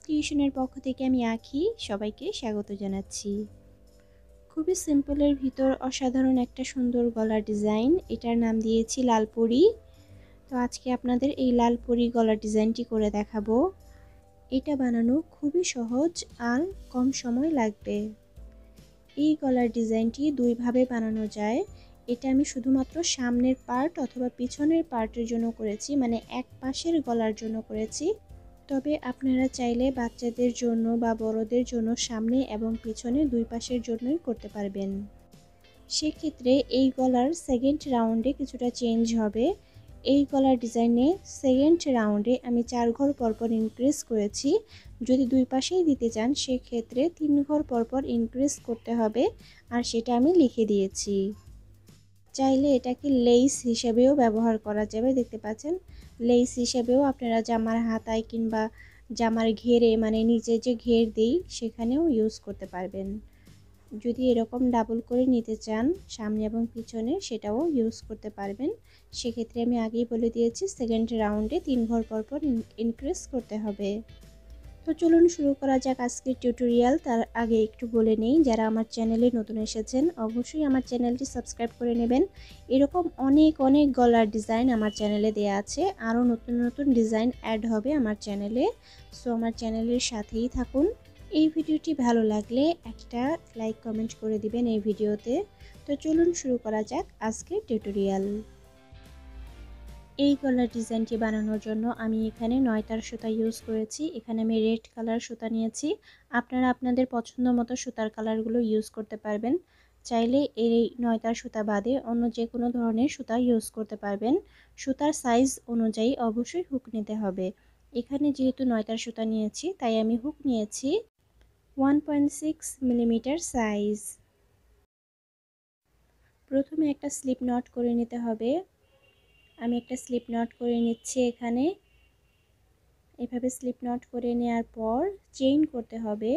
ক্রিয়েশনের পক্ষ থেকে আমি আখি সবাইকে স্বাগত জানাচ্ছি। খুবই সিম্পলের ভিতর অসাধারণ একটা সুন্দর গলার ডিজাইন, এটার নাম দিয়েছি লালপরি। তো আজকে আপনাদের এই লালপরি গলার ডিজাইনটি করে দেখাবো। এটা বানানো খুবই সহজ আর কম সময় লাগবে। এই গলার ডিজাইনটি দুইভাবে বানানো যায়। এটা আমি শুধুমাত্র সামনের পার্ট অথবা পিছনের পার্টের জন্য করেছি, মানে এক পাশের গলার জন্য করেছি। তবে আপনারা চাইলে বাচ্চাদের জন্য বা বড়দের জন্য সামনে এবং পিছনে দুই পাশের জন্যই করতে পারবেন। সেক্ষেত্রে এই গলার সেকেন্ড রাউন্ডে কিছুটা চেঞ্জ হবে। এই গলার ডিজাইনে সেকেন্ড রাউন্ডে আমি 4 ঘর পরপর ইনক্রিজ করেছি। যদি দুই পাশেই দিতে চান সেক্ষেত্রে 3 ঘর পরপর ইনক্রিজ করতে হবে, আর সেটা আমি লিখে দিয়েছি। চাইলে এটাকে লেস হিসেবেও ব্যবহার করা যাবে। দেখতে পাচ্ছেন, লেস হিসেবেও আপনারা জামার হাতায় কিংবা জামার ঘেরে, মানে নিচে যে ঘের দিই সেখানেও ইউজ করতে পারবেন। যদি এরকম ডাবল করে নিতে চান সামনে এবং পিছনে, সেটাও ইউজ করতে পারবেন। সেক্ষেত্রে আমি আগেই বলে দিয়েছি সেকেন্ড রাউন্ডে 3 ঘর পরপর ইনক্রিজ করতে হবে। তো চলুন শুরু করা যাক আজকের টিউটোরিয়াল। তার আগে একটু বলে নেই, যারা আমার চ্যানেলে নতুন এসেছেন অবশ্যই আমার চ্যানেলটি সাবস্ক্রাইব করে নেবেন। এরকম অনেক অনেক গলার ডিজাইন আমার চ্যানেলে দেয়া আছে, আরও নতুন নতুন ডিজাইন অ্যাড হবে আমার চ্যানেলে। সো আমার চ্যানেলের সাথেই থাকুন। এই ভিডিওটি ভালো লাগলে একটা লাইক কমেন্ট করে দিবেন এই ভিডিওতে। তো চলুন শুরু করা যাক আজকের টিউটোরিয়াল। এই গলার ডিজাইনটি বানানোর জন্য আমি এখানে 9 তার সুতা ইউজ করেছি। এখানে আমি রেড কালার সুতা নিয়েছি। আপনারা আপনাদের পছন্দ মতো সুতার কালারগুলো ইউজ করতে পারবেন। চাইলে এই 9 তার সুতা বাদে অন্য যে কোনো ধরনের সুতা ইউজ করতে পারবেন। সুতার সাইজ অনুযায়ী অবশ্যই হুক নিতে হবে। এখানে যেহেতু 9 তার সুতা নিয়েছি তাই আমি হুক নিয়েছি 1.6 মিলিমিটার সাইজ। প্রথমে একটা স্লিপ নট করে নিতে হবে। আমি একটা স্লিপ নট করে নিচ্ছি। এখানে এভাবে স্লিপ নট করে নেওয়ার পর চেইন করতে হবে।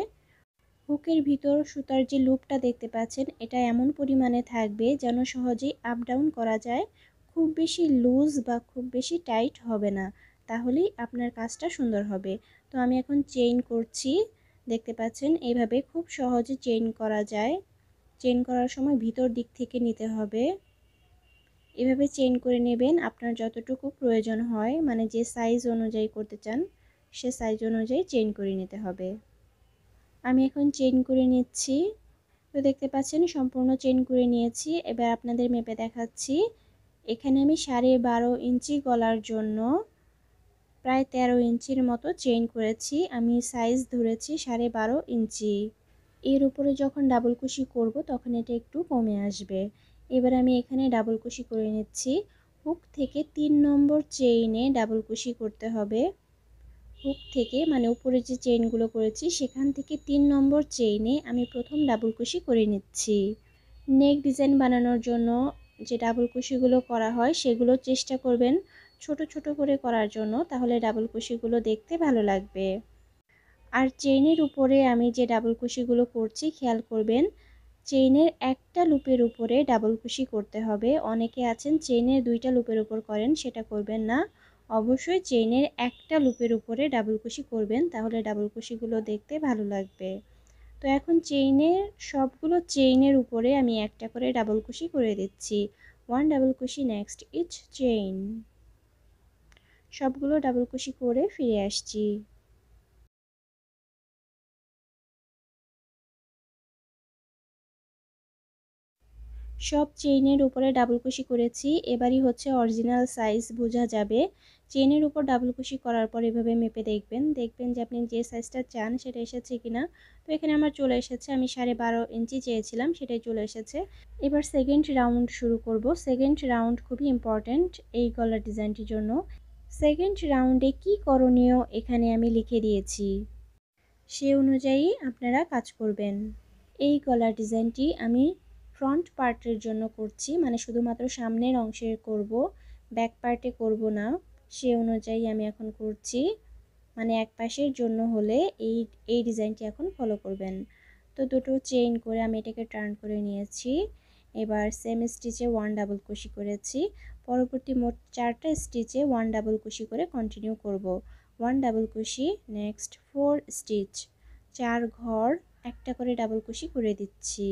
হুকের ভিতর সুতার যে লুপটা দেখতে পাচ্ছেন, এটা এমন পরিমাণে থাকবে যেন সহজেই আপ ডাউন করা যায়। খুব বেশি লুজ বা খুব বেশি টাইট হবে না, তাহলেই আপনার কাজটা সুন্দর হবে। তো আমি এখন চেইন করছি। দেখতে পাচ্ছেন এইভাবে খুব সহজে চেইন করা যায়। চেইন করার সময় ভিতর দিক থেকে নিতে হবে। এভাবে চেইন করে নেবেন আপনার যতটুকু প্রয়োজন হয়, মানে যে সাইজ অনুযায়ী করতে চান সে সাইজ অনুযায়ী চেইন করে নিতে হবে। আমি এখন চেইন করে নিচ্ছি। তো দেখতে পাচ্ছেন সম্পূর্ণ চেইন করে নিয়েছি। এবার আপনাদের মেপে দেখাচ্ছি। এখানে আমি 12.5 ইঞ্চি গলার জন্য প্রায় 13 ইঞ্চির মতো চেইন করেছি। আমি সাইজ ধরেছি 12.5 ইঞ্চি। এর উপরে যখন ডাবল কুশি করব তখন এটা একটু কমে আসবে। এবার আমি এখানে ডাবল কুশি করে নিচ্ছি। হুক থেকে 3 নম্বর চেইনে ডাবল কুশি করতে হবে। হুক থেকে, মানে উপরে যে চেইনগুলো করেছি সেখান থেকে 3 নম্বর চেইনে আমি প্রথম ডাবল কুশি করে নিচ্ছি। নেক ডিজাইন বানানোর জন্য যে ডাবল কুশিগুলো করা হয় সেগুলো চেষ্টা করবেন ছোট ছোট করে করার জন্য, তাহলে ডাবল কুশিগুলো দেখতে ভালো লাগবে। আর চেইনের উপরে আমি যে ডাবল কুশিগুলো করছি খেয়াল করবেন, চেইনের একটা লুপের উপরে ডাবল কুশি করতে হবে। অনেকে আছেন চেইনের 2টা লুপের উপর করেন, সেটা করবেন না। অবশ্যই চেইনের একটা লুপের উপরে ডাবল কুশি করবেন, তাহলে ডাবল কুশিগুলো দেখতে ভালো লাগবে। তো এখন চেইনের সবগুলো চেইনের উপরে আমি একটা করে ডাবল কুশি করে দিচ্ছি। 1 ডাবল কুশি নেক্সট ইচ চেইন। সবগুলো ডাবল কুশি করে ফিরে আসছি। সব চেইনের উপরে ডাবল কুশি করেছি। এবারই হচ্ছে অরিজিনাল সাইজ বোঝা যাবে। চেইনের উপর ডাবল কুশি করার পর এভাবে মেপে দেখবেন যে আপনি যে সাইজটা চান সেটা এসেছে কিনা। তো এখানে আমার চলে এসেছে। আমি 12.5 ইঞ্চি চেয়েছিলাম, সেটাই চলে এসেছে। এবার সেকেন্ড রাউন্ড শুরু করব। সেকেন্ড রাউন্ড খুবই ইম্পর্ট্যান্ট এই গলার ডিজাইনটির জন্য। সেকেন্ড রাউন্ডে কি করণীয় এখানে আমি লিখে দিয়েছি, সে অনুযায়ী আপনারা কাজ করবেন। এই গলার ডিজাইনটি আমি ফ্রন্ট পার্টের জন্য করছি, মানে শুধুমাত্র সামনের অংশে করব, ব্যাক পার্টে করব না। সে অনুযায়ী আমি এখন করছি, মানে এক পাশের জন্য হলে এই ডিজাইনটি এখন ফলো করবেন। তো দুটো চেইন করে আমি এটাকে টার্ন করে নিয়েছি। এবার সেম স্টিচে 1 ডাবল কুশি করেছি। পরবর্তী মোট 4টা স্টিচে 1 ডাবল কুশি করে কন্টিনিউ করব। 1 ডাবল কুশি, নেক্সট 4 স্টিচ, 4 ঘর একটা করে ডাবল কুশি করে দিচ্ছি।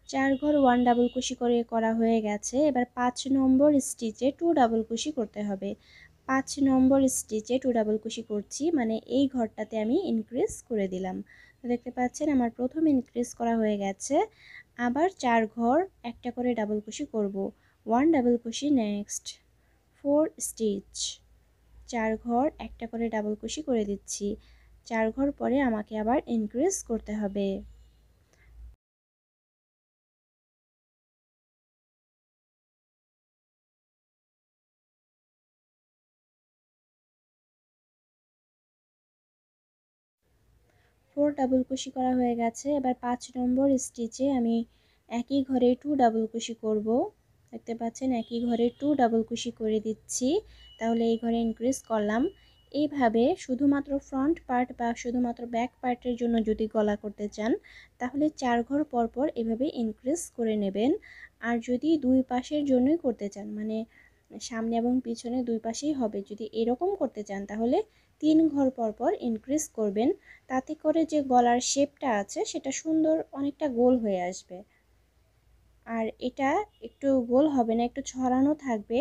4 ঘর 1 ডাবল কুশি করে করা হয়ে গেছে। এবার 5 নম্বর স্টিচে 2 ডাবল কুশি করতে হবে। 5 নম্বর স্টিচে 2 ডাবল কুশি করছি, মানে এই ঘরটাতে আমি ইনক্রিজ করে দিলাম। তো দেখতে পাচ্ছেন আমার প্রথম ইনক্রিজ করা হয়ে গেছে। আবার 4 ঘর একটা করে ডাবল কুশি করব। 1 ডাবল কুশি, নেক্সট 4 স্টিচ, 4 ঘর একটা করে ডাবল কুশি করে দিচ্ছি। 4 ঘর পরে আমাকে আবার ইনক্রিজ করতে হবে। ফোর ডাবল কুশি করা হয়ে গেছে। এবার 5 নম্বর স্টিচে আমি একই ঘরে 2 ডাবল কুশি করব। দেখতে পাচ্ছেন একই ঘরে 2 ডাবল কুশি করে দিচ্ছি, তাহলে এই ঘরে ইনক্রিজ করলাম। এইভাবে শুধুমাত্র ফ্রন্ট পার্ট বা শুধুমাত্র ব্যাক পার্টের জন্য যদি গলা করতে চান, তাহলে 4 ঘর পরপর এভাবে ইনক্রিজ করে নেবেন। আর যদি দুই পাশের জন্যই করতে চান, মানে সামনে এবং পিছনে দুই পাশেই হবে, যদি এরকম করতে চান তাহলে 3 ঘর পরপর ইনক্রিজ করবেন। তাতে করে যে গলার শেপটা আছে সেটা সুন্দর অনেকটা গোল হয়ে আসবে। আর এটা একটু গোল হবে না, একটু ছড়ানো থাকবে।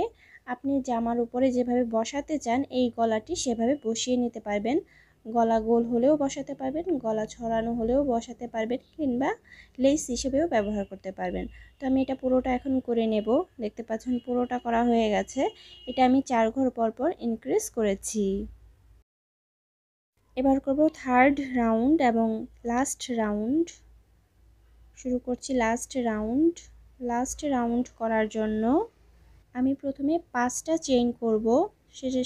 আপনি জামার উপরে যেভাবে বসাতে চান এই গলাটি সেভাবে বসিয়ে নিতে পারবেন। গলা গোল হলেও বসাতে পারবেন, গলা ছড়ানো হলেও বসাতে পারবেন, কিংবা লেস হিসেবেও ব্যবহার করতে পারবেন। তো আমি এটা পুরোটা এখন করে নেব। দেখতে পাচ্ছেন পুরোটা করা হয়ে গেছে। এটা আমি 4 ঘর পরপর ইনক্রিজ করেছি। এবার করব থার্ড রাউন্ড এবং লাস্ট রাউন্ড। শুরু করছি লাস্ট রাউন্ড। লাস্ট রাউন্ড করার জন্য আমি প্রথমে 5টা চেইন করব।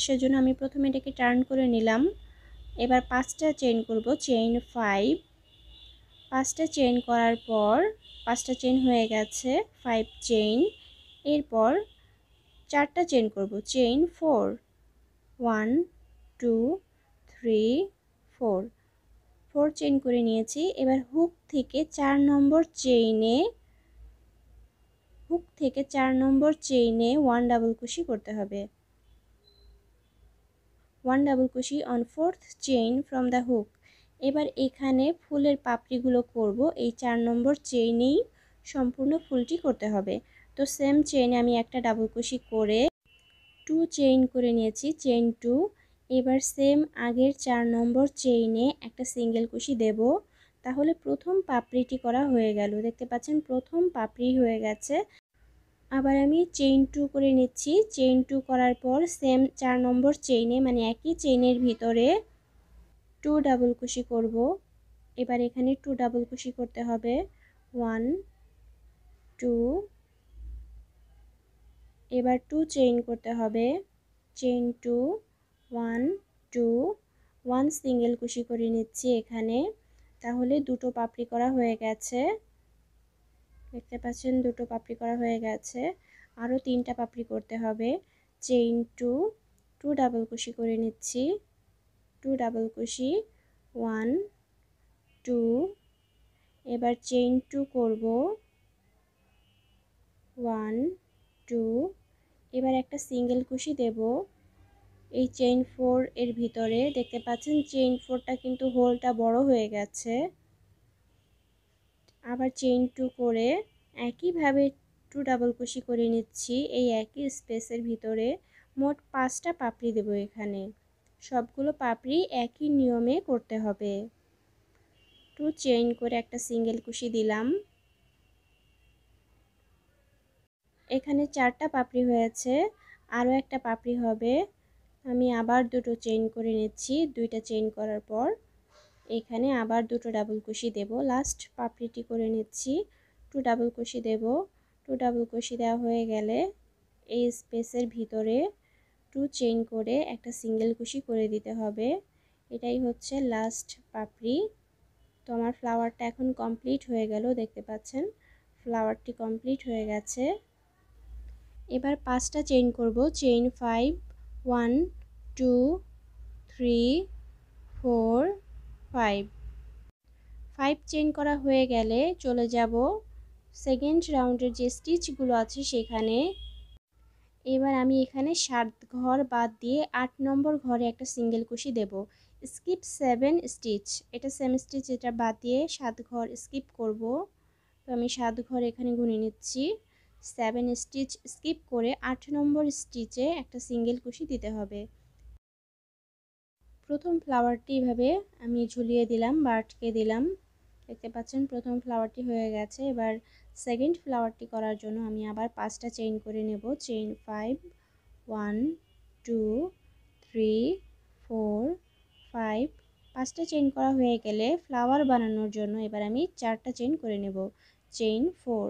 সেজন্য আমি প্রথমে এটাকে টার্ন করে নিলাম। এবার 5টা চেইন করব, চেইন 5। 5টা চেইন করার পর 5টা চেইন হয়ে গেছে, 5 চেইন। এরপর 4টা চেইন করব, চেইন 4, 1 2 3 4, 4 চেইন করে নিয়েছি। এবার হুক থেকে 4 নম্বর চেইনে 1 ডাবল কুশি করতে হবে। 1 ডাবল কুশি on 4th chain from the hook. এবার এখানে ফুলের পাপড়িগুলো করব, এই 4 নম্বর চেইনেই সম্পূর্ণ ফুলটি করতে হবে। তো সেম চেইনে আমি একটা ডাবল কুশি করে 2 চেইন করে নিয়েছি, চেইন 2। এবার সেম আগের 4 নম্বর চেইনে একটা সিঙ্গেল কুশি দেব, তাহলে প্রথম পাপড়িটি করা হয়ে গেল। দেখতে পাচ্ছেন প্রথম পাপড়ি হয়ে গেছে। আবার আমি চেইন 2 করে নিচ্ছি। চেইন 2 করার পর সেম 4 নম্বর চেইনে, মানে একই চেইনের ভিতরে 2 ডাবল কুশি করব। এবার এখানে 2 ডাবল কুশি করতে হবে, 1 2। এবার 2 চেইন করতে হবে, চেইন 2, 1 2, 1 সিঙ্গেল কুশি করে নিচ্ছি এখানে। তাহলে দুটো পাপড়ি করা হয়ে গেছে। দেখতে পাচ্ছেন দুটো পাপড়ি করা হয়ে গেছে। আরও 3টা পাপড়ি করতে হবে, চেইন 2, 2 ডাবল কুশি করে নিচ্ছি, 2 ডাবল কুশি, 1 2। এবার চেইন 2 করব, 1 2। এবার একটা সিঙ্গেল কুশি দেব এই চেইন 4 এর ভিতরে। দেখতে পাচ্ছেন চেইন 4টা কিন্তু হোলটা বড় হয়ে গেছে। আবার চেইন 2 করে একইভাবে 2 ডাবল কুশি করে নিচ্ছি এই একই স্পেসের ভিতরে। মোট 5টা পাপড়ি দেব এখানে। সবগুলো পাপড়ি একই নিয়মে করতে হবে। 2 চেইন করে একটা সিঙ্গেল কুশি দিলাম। এখানে 4টা পাপড়ি হয়েছে, আরও একটা পাপড়ি হবে। আমি আবার দুটো চেইন করে নিচ্ছি। 2টা চেইন করার পর এখানে আবার দুটো ডাবল কুশি দেব। লাস্ট পাপড়িটি করে নিচ্ছি, 2 ডাবল কুশি দেব। 2 ডাবল কুশি দেওয়া হয়ে গেলে এই স্পেসের ভিতরে 2 চেইন করে একটা সিঙ্গেল কুশি করে দিতে হবে। এটাই হচ্ছে লাস্ট পাপড়ি। তো আমার ফ্লাওয়ারটা এখন কমপ্লিট হয়ে গেল। দেখতে পাচ্ছেন ফ্লাওয়ারটি কমপ্লিট হয়ে গেছে। এবার 5টা চেইন করব, চেইন 5, 1 2 3 4 5। 5 চেইন করা হয়ে গেলে চলে যাব সেকেন্ড রাউন্ডের যে স্টিচগুলো আছে সেখানে। এবার আমি এখানে 7 ঘর বাদ দিয়ে 8 নম্বর ঘরে একটা সিঙ্গেল কুশি দেব। স্কিপ 7 স্টিচ, এটা সেম স্টিচ, এটা বাদ দিয়ে 7 ঘর স্কিপ করব। তো আমি 7 ঘর এখানে গুনে নিচ্ছি। 7 স্টিচ স্কিপ করে 8 নম্বর স্টিচে একটা সিঙ্গেল কুশি দিতে হবে। প্রথম ফ্লাওয়ারটি এভাবে আমি ঝুলিয়ে দিলাম বা আটকে দিলাম। দেখতে পাচ্ছেন প্রথম ফ্লাওয়ারটি হয়ে গেছে। এবার সেকেন্ড ফ্লাওয়ারটি করার জন্য আমি আবার 5টা চেইন করে নেব। চেইন 5, 1 2 3 4 5। 5টা চেইন করা হয়ে গেলে ফ্লাওয়ার বানানোর জন্য এবার আমি 4টা চেইন করে নেব। চেইন 4,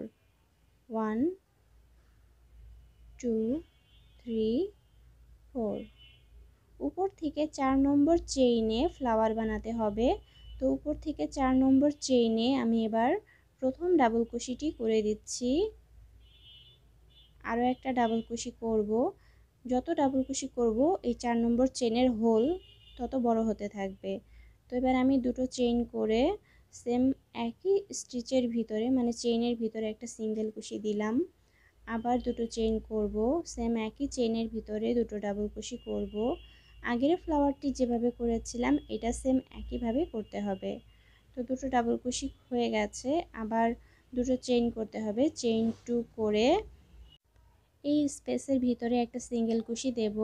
1 2 3 4। উপর থেকে 4 নম্বর চেইনে ফ্লাওয়ার বানাতে হবে। তো উপর থেকে 4 নম্বর চেইনে আমি এবার প্রথম ডাবল কুশিটি করে দিচ্ছি। আরও একটা ডাবল কুশি করব। যত ডাবল কুশি করব এই 4 নম্বর চেইনের হোল তত বড় হতে থাকবে। তো এবার আমি দুটো চেইন করে সেম একই স্টিচের ভিতরে মানে চেইনের ভিতরে একটা সিঙ্গেল কুশি দিলাম। আবার দুটো চেইন করব, সেম একই চেইনের ভিতরে দুটো ডাবল কুশি করব। আগের ফ্লাওয়ারটি যেভাবে করেছিলাম এটা সেম একইভাবে করতে হবে। তো দুটো ডাবল কুশি হয়ে গেছে, আবার দুটো চেইন করতে হবে। চেইন 2 করে এই স্পেসের ভিতরে একটা সিঙ্গেল কুশি দেব।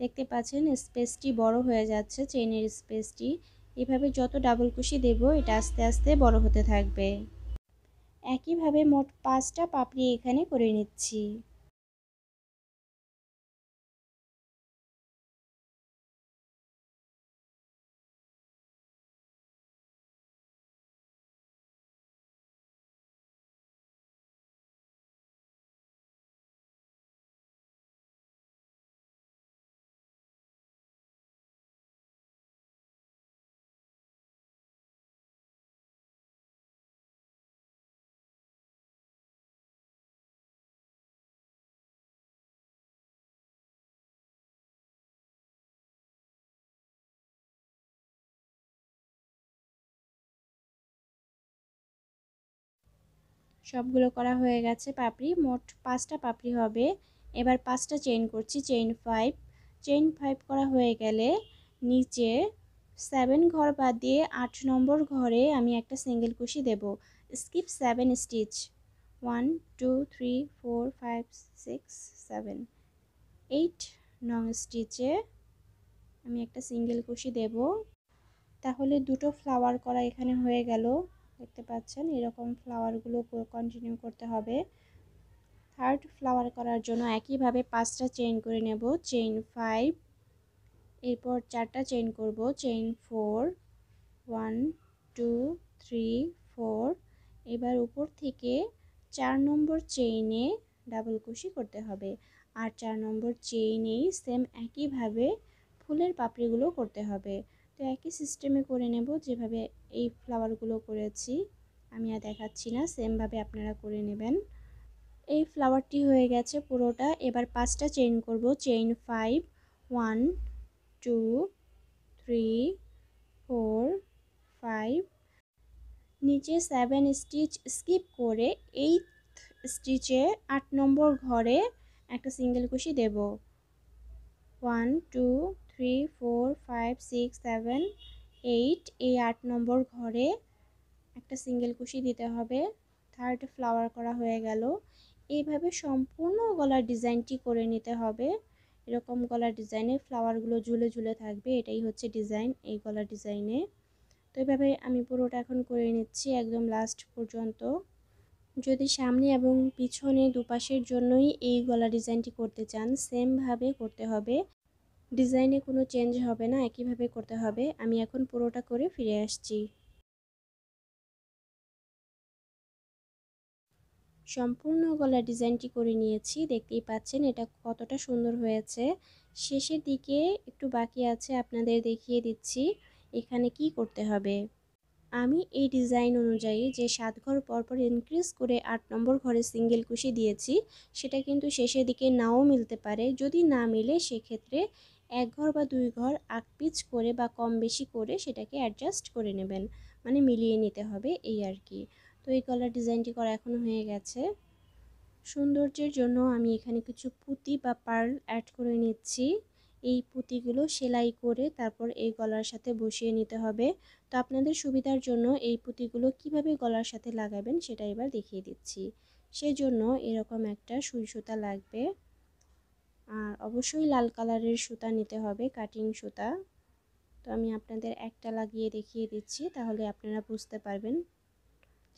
দেখতে পাচ্ছেন স্পেসটি বড় হয়ে যাচ্ছে, চেইনের স্পেসটি। এভাবে যত ডাবল কুশি দেব এটা আস্তে আস্তে বড় হতে থাকবে। একইভাবে মোট 5টা পাপড়ি এখানে করে নিচ্ছি। সবগুলো করা হয়ে গেছে পাপড়ি, মোট 5টা পাপড়ি হবে। এবার 5টা চেইন করছি। চেইন 5, চেইন 5 করা হয়ে গেলে নিচে 7 ঘর বাদ দিয়ে 8 নম্বর ঘরে আমি একটা সিঙ্গেল কুশি দেব। স্কিপ 7 স্টিচ, 1 2 3 4 5 6 7, 8 নং স্টিচে আমি একটা সিঙ্গেল কুশি দেব। তাহলে দুটো ফ্লাওয়ার করা এখানে হয়ে গেল। দেখতে পাচ্ছেন এরকম ফ্লাওয়ারগুলো কন্টিনিউ করতে হবে। থার্ড ফ্লাওয়ার করার জন্য একইভাবে 5টা চেইন করে নেব। চেইন 5, এরপর 4টা চেইন করব। চেইন 4, 1 2 3 4। এবার উপর থেকে 4 নম্বর চেইনে ডাবল কুশি করতে হবে। আর 4 নম্বর চেইনেই সেম একইভাবে ফুলের পাপড়িগুলো করতে হবে। তো একই সিস্টেমে করে নেব যেভাবে এই ফ্লাওয়ারগুলো করেছি। আমি আর দেখাচ্ছি না, সেমভাবে আপনারা করে নেবেন। এই ফ্লাওয়ারটি হয়ে গেছে পুরোটা। এবার 5টা চেইন করব। চেইন 5, 1 2 3 4 5। নিচে 7 স্টিচ স্কিপ করে 8 স্টিচে 8 নম্বর ঘরে একটা সিঙ্গেল কুশি দেব। 1 2 3 4 5 6 7 8, এই 8 নম্বর ঘরে একটা সিঙ্গেল কুশি দিতে হবে। থার্ড ফ্লাওয়ার করা হয়ে গেল। এইভাবে সম্পূর্ণ গলার ডিজাইনটি করে নিতে হবে। এরকম গলার ডিজাইনে ফ্লাওয়ারগুলো ঝুলে ঝুলে থাকবে, এটাই হচ্ছে ডিজাইন এই গলার ডিজাইনে। তো এইভাবে আমি পুরোটা এখন করে নিচ্ছি একদম লাস্ট পর্যন্ত। যদি সামনে এবং পিছনে দুপাশের জন্যই এই গলা ডিজাইনটি করতে চান সেমভাবে করতে হবে, ডিজাইনে কোনো চেঞ্জ হবে না, একইভাবে করতে হবে। আমি এখন পুরোটা করে ফিরে আসছি। সম্পূর্ণ গলা ডিজাইনটি করে নিয়েছি, দেখতেই পাচ্ছেন এটা কতটা সুন্দর হয়েছে। শেষের দিকে একটু বাকি আছে, আপনাদের দেখিয়ে দিচ্ছি এখানে কি করতে হবে। আমি এই ডিজাইন অনুযায়ী যে 7 ঘর পরপর ইনক্রিজ করে 8 নম্বর ঘরে সিঙ্গেল কুশি দিয়েছি সেটা কিন্তু শেষের দিকে নাও মিলতে পারে। যদি না মিলে সেক্ষেত্রে 1 ঘর বা 2 ঘর আগ পিচ করে বা কম বেশি করে সেটাকে অ্যাডজাস্ট করে নেবেন, মানে মিলিয়ে নিতে হবে এই আর কি। তো এই গলার ডিজাইনটি করা এখন হয়ে গেছে। সৌন্দর্যের জন্য আমি এখানে কিছু পুঁতি বা পার্ল অ্যাড করে নিচ্ছি। এই পুঁতিগুলো সেলাই করে তারপর এই গলার সাথে বসিয়ে নিতে হবে। তো আপনাদের সুবিধার জন্য এই পুঁতিগুলো কিভাবে গলার সাথে লাগাবেন সেটা এবার দেখিয়ে দিচ্ছি। সেজন্য এরকম একটা সুই সুতা লাগবে, আর অবশ্যই লাল কালারের সুতা নিতে হবে, কাটিং সুতা। তো আমি আপনাদের একটা লাগিয়ে দেখিয়ে দিচ্ছি, তাহলে আপনারা বুঝতে পারবেন।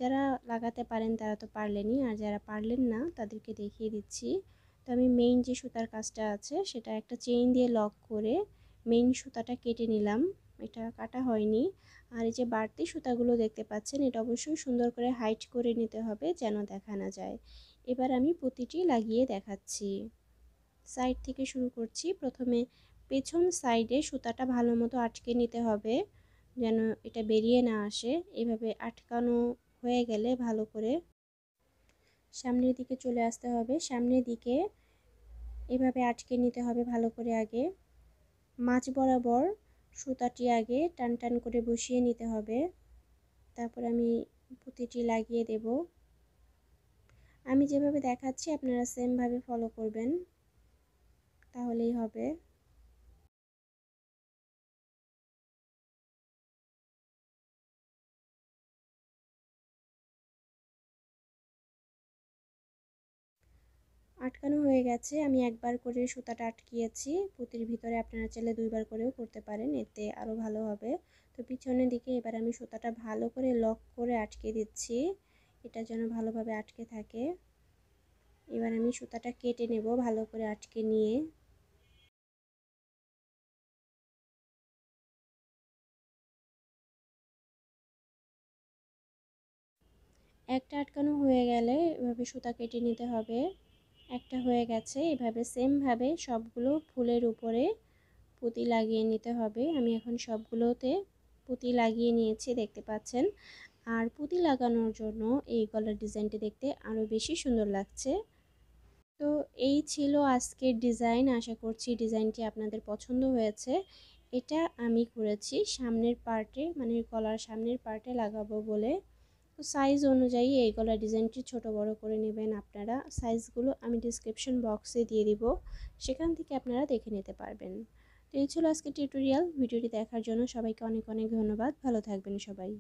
যারা লাগাতে পারেন তারা তো পারলেনই, আর যারা পারলেন না তাদেরকে দেখিয়ে দিচ্ছি। তো আমি মেইন যে সুতার কাজটা আছে সেটা একটা চেইন দিয়ে লক করে মেইন সুতাটা কেটে নিলাম, এটা কাটা হয়নি। আর এই যে বাড়তি সুতাগুলো দেখতে পাচ্ছেন, এটা অবশ্যই সুন্দর করে হাইট করে নিতে হবে যেন দেখা না যায়। এবার আমি প্রতিটি লাগিয়ে দেখাচ্ছি। সাইড থেকে শুরু করছি। প্রথমে পেছন সাইডে সুতাটা ভালো মতো আটকে নিতে হবে যেন এটা বেরিয়ে না আসে। এভাবে আটকানো হয়ে গেলে ভালো করে সামনের দিকে চলে আসতে হবে। সামনের দিকে এভাবে আটকে নিতে হবে ভালো করে। আগে মাঝ বরাবর সুতাটি আগে টান টান করে বসিয়ে নিতে হবে, তারপর আমি পুঁতিটি লাগিয়ে দেব। আমি যেভাবে দেখাচ্ছি আপনারা সেমভাবে ফলো করবেন, তাহলেই হবে। আটকানো হয়ে গেছে, আমি একবার করে সুতাটা আটকিয়েছি পুঁতির ভিতরে, আপনারা চাইলে দুইবার করেও করতে পারেন, এতে আরও ভালো হবে। তো পিছনের দিকে এবার আমি সুতাটা ভালো করে লক করে আটকে দিচ্ছি, এটা যেন ভালোভাবে আটকে থাকে। এবার আমি সুতাটা কেটে নেব ভালো করে আটকে নিয়ে। একটা আটকানো হয়ে গেলে এভাবে সুতা কেটে নিতে হবে। একটা হয়ে গেছে, এভাবে সেমভাবে সবগুলো ফুলের উপরে পুঁতি লাগিয়ে নিতে হবে। আমি এখন সবগুলোতে পুঁতি লাগিয়ে নিয়েছি, দেখতে পাচ্ছেন। আর পুঁতি লাগানোর জন্য এই গলার ডিজাইনটি দেখতে আরও বেশি সুন্দর লাগছে। তো এই ছিল আজকের ডিজাইন, আশা করছি ডিজাইনটি আপনাদের পছন্দ হয়েছে। এটা আমি করেছি সামনের পার্টে, মানে গলার সামনের পার্টে লাগাবো বলে। তো সাইজ অনুযায়ী এই গলার ডিজাইনটি ছোট বড় করে নেবেন আপনারা। সাইজগুলো আমি ডিসক্রিপশন বক্সে দিয়ে দিব, সেখান থেকে আপনারা দেখে নিতে পারবেন। তো এই ছিল আজকের টিউটোরিয়াল। ভিডিওটি দেখার জন্য সবাইকে অনেক অনেক ধন্যবাদ। ভালো থাকবেন সবাই।